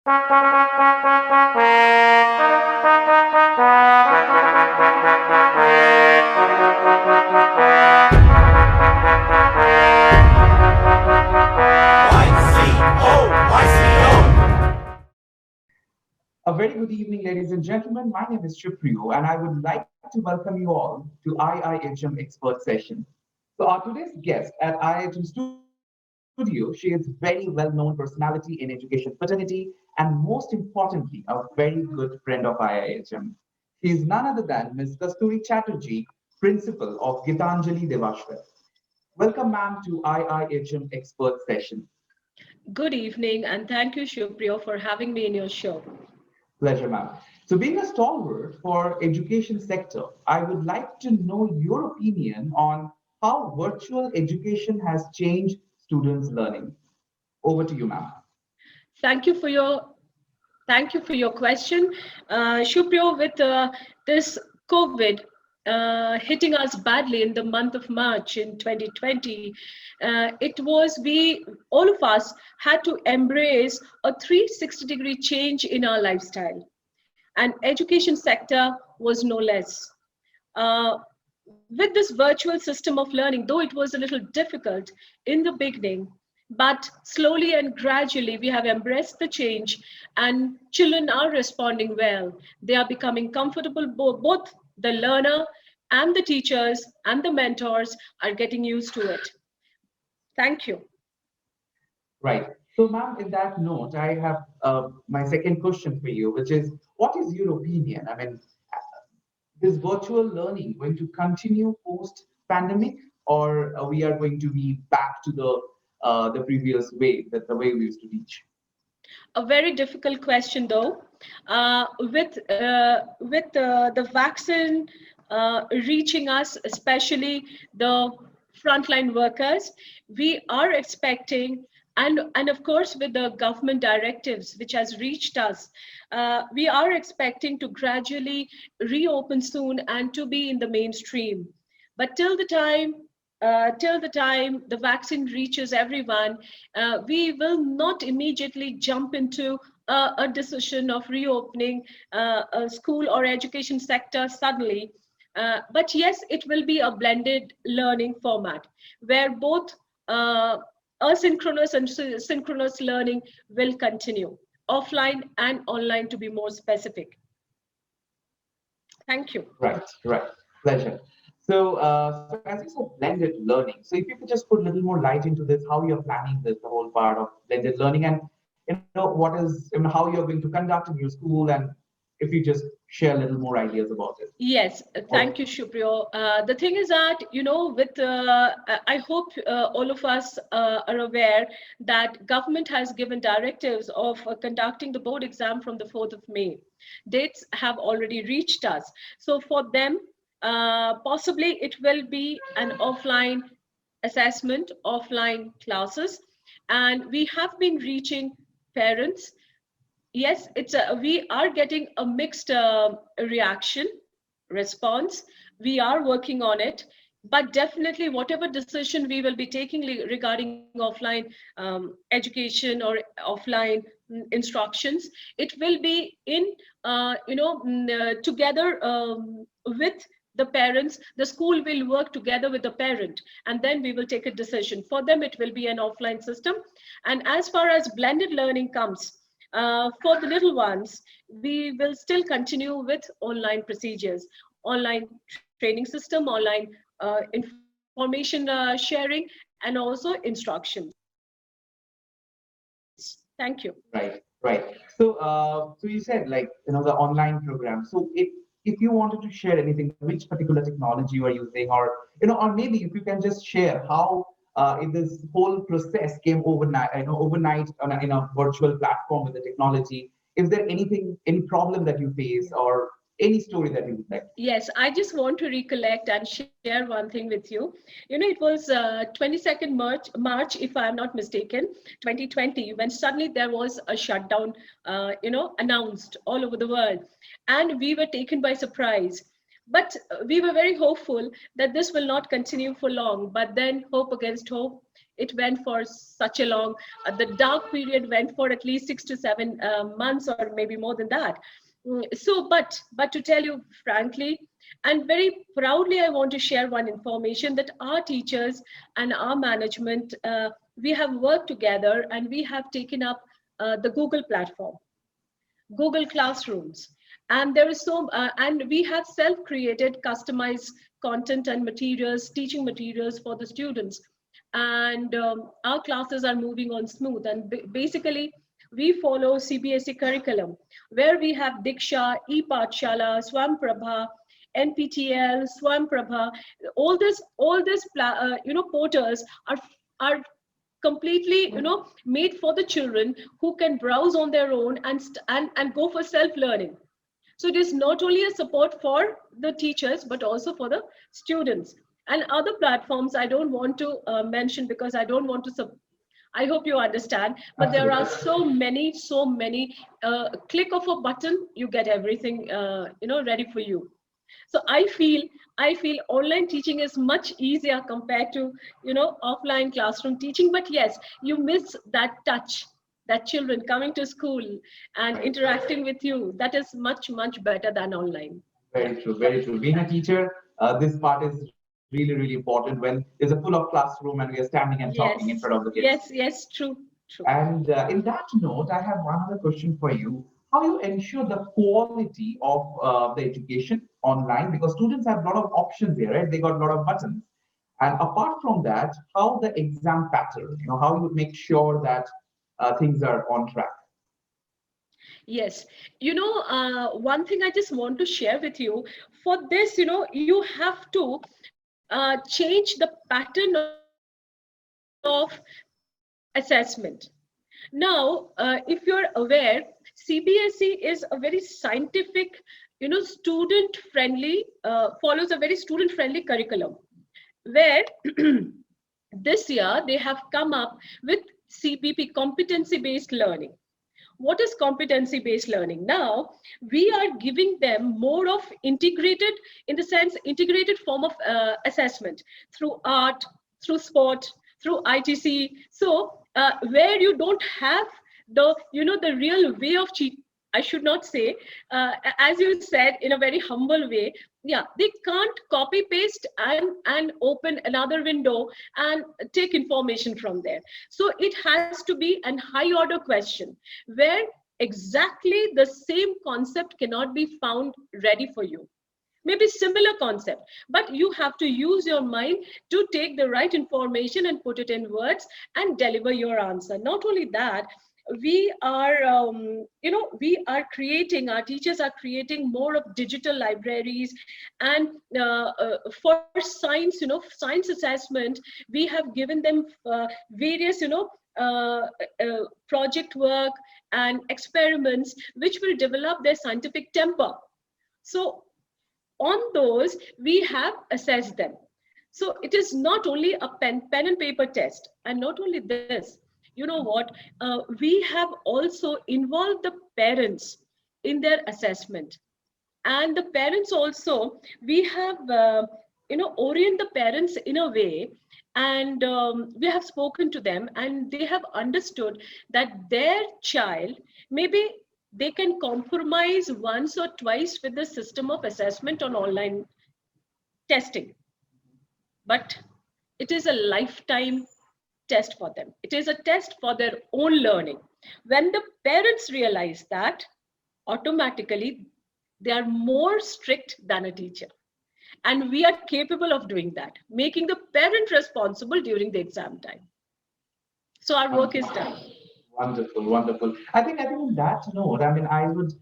A very good evening, ladies and gentlemen. My name is Shipriyo, and I would like to welcome you all to IIHM Expert Session. So, our today's guest at IIHM Studio, she is very well-known personality in education fraternity, and most importantly, a very good friend of IIHM. She is none other than Ms. Kasturi Chatterjee, Principal of Gitanjali Devashwar. Welcome, ma'am, to IIHM Expert Session. Good evening, and thank you, Shubhriyo, for having me in your show. Pleasure, ma'am. So, being a stalwart for education sector, I would like to know your opinion on how virtual education has changed students' learning. Over to you, ma'am. Thank you for your thank you for your question, Shubhriyo. With this COVID hitting us badly in the month of March in 2020, it was we all of us had to embrace a 360-degree change in our lifestyle, and education sector was no less. Uh, with this virtual system of learning, though it was a little difficult in the beginning, but slowly and gradually we have embraced the change, and children are responding well. They are becoming comfortable, both the learner and the teachers and the mentors are getting used to it. Thank you. Right. So, ma'am, in that note, I have my second question for you, which is, what is your opinion? I mean, is virtual learning going to continue post pandemic, or we are going to be back to the previous way, that the way we used to teach? A very difficult question, though. With the vaccine reaching us, especially the frontline workers, we are expecting, and of course, with the government directives which has reached us, we are expecting to gradually reopen soon and to be in the mainstream. But till the time the vaccine reaches everyone, we will not immediately jump into a decision of reopening a school or education sector suddenly. But yes, it will be a blended learning format where both asynchronous and synchronous learning will continue, offline and online to be more specific. Thank you. Right, right. Pleasure. So as you said, blended learning. So if you could just put a little more light into this, how you're planning this, the whole part of blended learning, and what is, how you're going to conduct in your school, and if you just share a little more ideas about it. Yes, Or, thank you, Shubhriyo. The thing is that, I hope all of us are aware that government has given directives of conducting the board exam from the 4th of May. Dates have already reached us. So for them, possibly it will be an offline assessment, offline classes, and we have been reaching parents. Yes, we are getting a mixed reaction response. We are working on it, but definitely whatever decision we will be taking regarding offline education or offline instructions, it will be in together with the parents. The school will work together with the parent, and then we will take a decision. For them it will be an offline system. And as far as blended learning comes, for the little ones, we will still continue with online procedures, online training system, online information sharing, and also instructions. Thank you. right, right. So you said, like, the online program. So if you wanted to share anything, which particular technology you are using, or or maybe if you can just share how if this whole process came overnight, overnight in a virtual platform with the technology. Is there any problem that you face, or any story that you would like? Yes, I just want to recollect and share one thing with you. It was 22nd March, if I'm not mistaken, 2020, when suddenly there was a shutdown, announced all over the world, and we were taken by surprise. But we were very hopeful that this will not continue for long. But then hope against hope, it went for such a long, the dark period went for at least 6 to 7 months, or maybe more than that. But to tell you frankly and very proudly, I want to share one information that our teachers and our management, we have worked together and we have taken up the Google platform, Google Classrooms. And there is and we have self-created, customized content and materials, teaching materials for the students. And our classes are moving on smooth. And basically, we follow CBSE curriculum, where we have Diksha, ePathshala, Swamprabha, NPTL, Swamprabha. All this portals are completely made for the children who can browse on their own and go for self-learning. So it is not only a support for the teachers but also for the students. And other platforms I don't want to mention, because I don't want to I hope you understand, but there are so many click of a button, you get everything ready for you. So I feel online teaching is much easier compared to offline classroom teaching. But yes, you miss that touch, that children coming to school and interacting with you. That is much better than online. Very true, very true. Being a teacher, this part is really important when there's a full of classroom and we are standing and talking in front of the kids. Yes, true. And in that note, I have one other question for you. How you ensure the quality of the education online? Because students have a lot of options here, right? They got a lot of buttons. And apart from that, how the exam pattern, how you make sure that things are on track? Yes, one thing I just want to share with you. For this, you have to change the pattern of assessment. Now, if you're aware, CBSE is a very scientific, student-friendly, follows a very student-friendly curriculum, where this year they have come up with CBP, competency-based learning. What is competency-based learning? Now, we are giving them more of integrated, in the sense, integrated form of assessment through art, through sport, through ITC. So where you don't have the real way of I should not say, as you said, in a very humble way, yeah, they can't copy paste and open another window and take information from there. So it has to be an high order question where exactly the same concept cannot be found ready for you. Maybe similar concept, but you have to use your mind to take the right information and put it in words and deliver your answer. Not only that, we are creating, our teachers are creating more of digital libraries. And for science, science assessment, we have given them various project work and experiments which will develop their scientific temper. So on those, we have assessed them. So it is not only a pen and paper test. And not only this, you know what, we have also involved the parents in their assessment. And the parents also, we have orient the parents in a way, and we have spoken to them, and they have understood that their child, maybe they can compromise once or twice with the system of assessment on online testing, but it is a lifetime test for them. It is a test for their own learning. When the parents realize that, automatically they are more strict than a teacher. And we are capable of doing that, making the parent responsible during the exam time. So our work is done. Wonderful. I think on that note, I would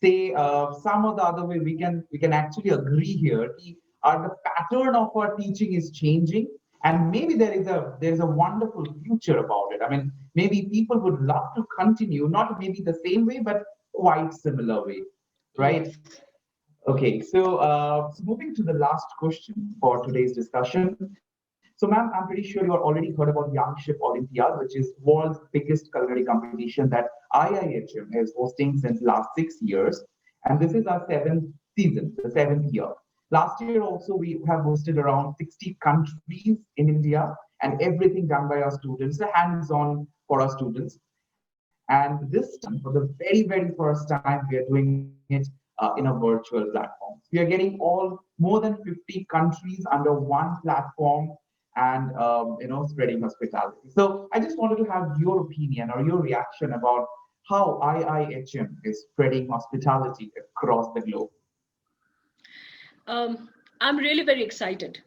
say some of the other way we can actually agree here. The pattern of our teaching is changing, and maybe there is a wonderful future about it. Maybe people would love to continue, not maybe the same way, but quite similar way, right? Okay, so moving to the last question for today's discussion. So, ma'am, I'm pretty sure you have already heard about Young Chef Olympiad, which is world's biggest culinary competition that IIHM is hosting since last 6 years. And this is our 7th season, the 7th year. Last year also, we have hosted around 60 countries in India. and everything done by our students, the hands-on for our students. And this time, for the very first time, we are doing it in a virtual platform. We are getting all more than 50 countries under one platform and spreading hospitality. So I just wanted to have your opinion or your reaction about how IIHM is spreading hospitality across the globe. I'm really very excited.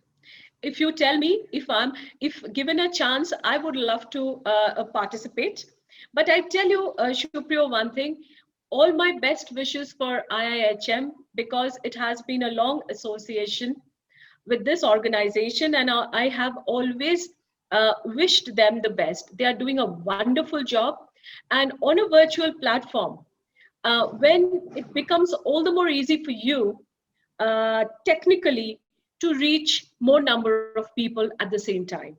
If you tell me if given a chance, I would love to participate. But I tell you, Shupriyo, one thing, all my best wishes for IIHM, because it has been a long association with this organization, and I have always wished them the best. They are doing a wonderful job, and on a virtual platform, when it becomes all the more easy for you technically to reach more number of people at the same time,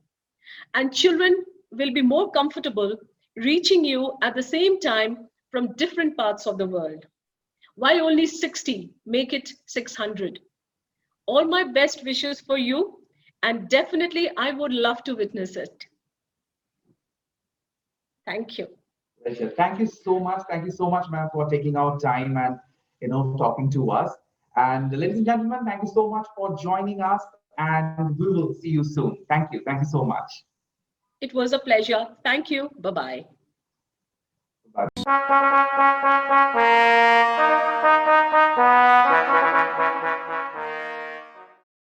and children will be more comfortable reaching you at the same time from different parts of the world. Why only 60? Make it 600. All my best wishes for you, and definitely I would love to witness it. Thank you. Pleasure. Thank you so much. Thank you so much, ma'am, for taking out time and talking to us. And ladies and gentlemen, thank you so much for joining us, and we will see you soon. Thank you. Thank you so much. It was a pleasure. Thank you. Bye-bye. Bye.